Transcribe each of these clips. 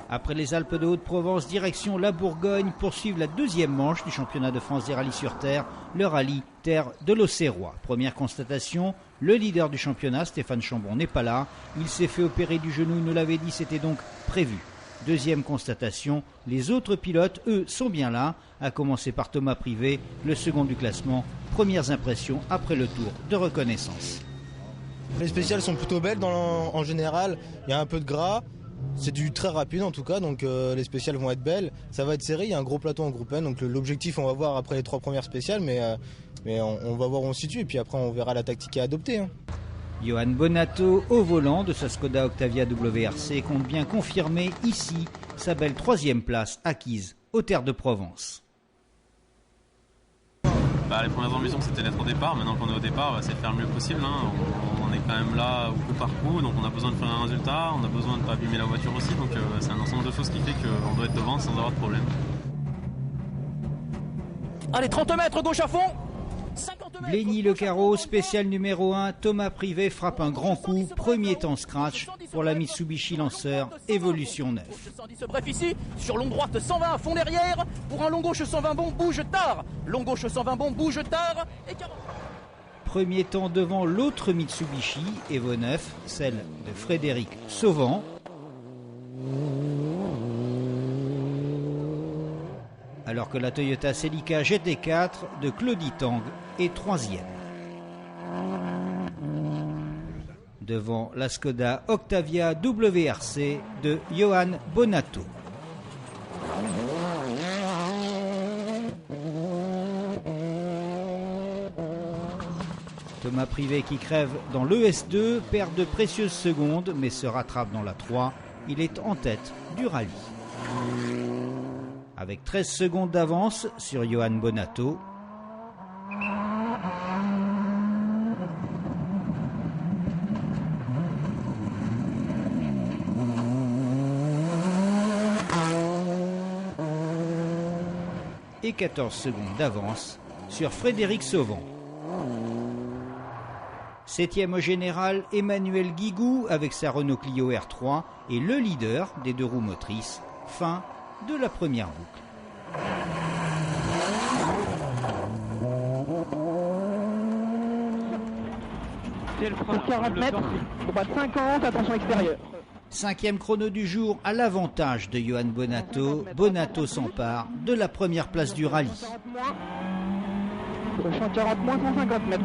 Après les Alpes de Haute-Provence, direction la Bourgogne, poursuivent la deuxième manche du championnat de France des rallyes sur terre, le rallye Terre de l'Auxerrois. Première constatation, le leader du championnat, Stéphane Chambon, n'est pas là. Il s'est fait opérer du genou, il nous l'avait dit, c'était donc prévu. Deuxième constatation, les autres pilotes, eux, sont bien là, à commencer par Thomas Privé, le second du classement. Premières impressions après le tour de reconnaissance. Les spéciales sont plutôt belles en général, il y a un peu de gras. C'est du très rapide en tout cas, donc les spéciales vont être belles. Ça va être serré, il y a un gros plateau en groupe N, donc l'objectif on va voir après les 3 premières spéciales, mais on va voir où on se situe et puis après on verra la tactique à adopter. Johan Bonato, au volant de sa Skoda Octavia WRC, compte bien confirmer ici sa belle 3e place acquise aux Terres de Provence. Les premières ambitions c'était d'être au départ, maintenant qu'on est au départ, on va essayer de faire le mieux possible. On est quand même là au coup par coup, donc on a besoin de faire un résultat, on a besoin de ne pas abîmer la voiture aussi, donc c'est un ensemble de choses qui fait qu'on doit être devant sans avoir de problème. Allez, 30 mètres gauche à fond. Blény-le-Carreau, spécial numéro 1, Thomas Privé frappe un grand coup, premier temps scratch pour la Mitsubishi Lancer Evolution 9. 110 bref ici, sur long droite 120 à fond derrière, pour un long gauche 120 bon, bouge tard, long gauche 120 bon, bouge tard, et 40. Premier temps devant l'autre Mitsubishi Evo 9, celle de Frédéric Sauvant. Alors que la Toyota Celica GT4 de Claudie Tang est 3e. Devant la Skoda Octavia WRC de Johan Bonato. Thomas Privé qui crève dans l'ES2 perd de précieuses secondes mais se rattrape dans la 3. Il est en tête du rallye. Avec 13 secondes d'avance sur Johan Bonato. Et 14 secondes d'avance sur Frédéric Sauvant. 7e au général, Emmanuel Guigou avec sa Renault Clio R3 et le leader des 2 roues motrices. Fin de la première boucle. C'est le frein. 40 mètres, droite 50, attention extérieure. 5e chrono du jour à l'avantage de Johan Bonato. Bonato s'empare de la première place du rallye. 140 moins 150 mètres.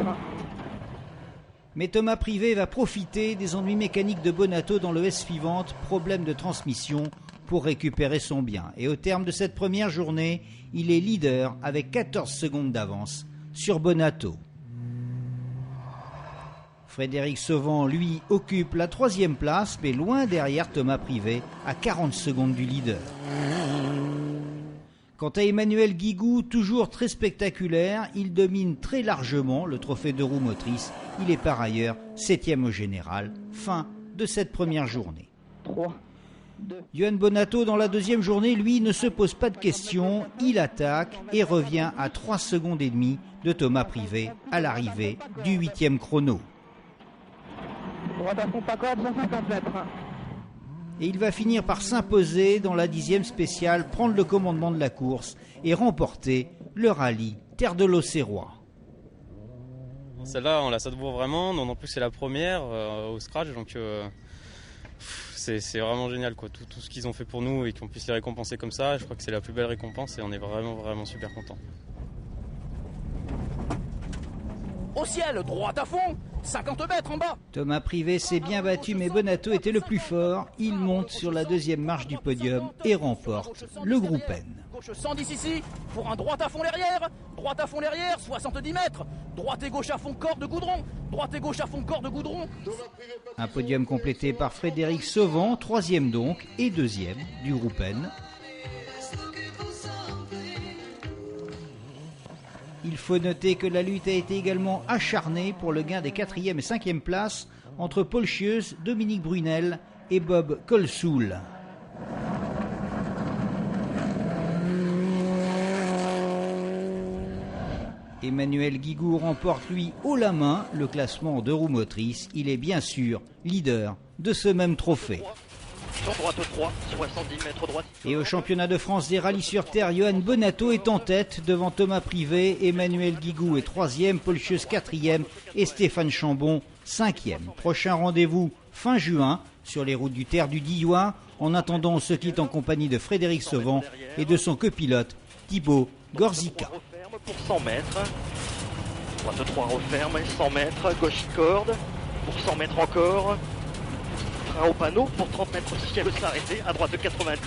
Mais Thomas Privé va profiter des ennuis mécaniques de Bonato dans le S suivante, problème de transmission, pour récupérer son bien. Et au terme de cette première journée, il est leader avec 14 secondes d'avance sur Bonato. Frédéric Sauvant, lui, occupe la 3e place, mais loin derrière Thomas Privé, à 40 secondes du leader. Quant à Emmanuel Guigou, toujours très spectaculaire, il domine très largement le trophée de roue motrice. Il est par ailleurs 7e au général. Fin de cette première journée. 3, 2. Johan Bonato, dans la 2e journée, lui, ne se pose pas de questions. Il attaque et revient à 3 secondes et demie de Thomas Privé à l'arrivée du 8e chrono. Droite à fond, pas corde, 150 mètres. Et il va finir par s'imposer dans la 10e spéciale, prendre le commandement de la course et remporter le rallye Terre de l'Auxerrois. Celle-là, on la savoure vraiment. En plus, c'est la première au scratch, donc c'est vraiment génial, quoi. Tout ce qu'ils ont fait pour nous et qu'on puisse les récompenser comme ça, je crois que c'est la plus belle récompense et on est vraiment super contents. Au ciel, droite à fond, 50 mètres en bas. Thomas Privé s'est bien battu, mais Bonato était le plus fort. Il monte sur la 2e marche du podium et remporte le groupe N. Gauche 110 ici, pour un droite à fond derrière, 70 mètres. Droite et gauche à fond, corde goudron. Droite et gauche à fond, corde goudron. Un podium complété par Frédéric Sauvant, 3e donc, et 2e du groupe N. Il faut noter que la lutte a été également acharnée pour le gain des 4e et 5e places entre Paul Chieus, Dominique Brunel et Bob Colsoul. Emmanuel Guigou remporte lui haut la main le classement en 2 roues motrices. Il est bien sûr leader de ce même trophée. droite 3, 70 mètres droite. Et au championnat de France des rallyes sur terre, Johan Bonato est en tête devant Thomas Privé, Emmanuel Guigou est 3e, Paul Chius 4e et Stéphane Chambon 5e. Prochain rendez-vous fin juin sur les routes du Terre du Diois. En attendant, on se quitte en compagnie de Frédéric Sauvant et de son copilote Thibaut Gorzica. Pour 100 mètres. Droite 3 referme, 100 mètres, gauche corde. Pour 100 mètres encore. Frein au panneau pour 30 mètres si elle veut s'arrêter. À droite 90.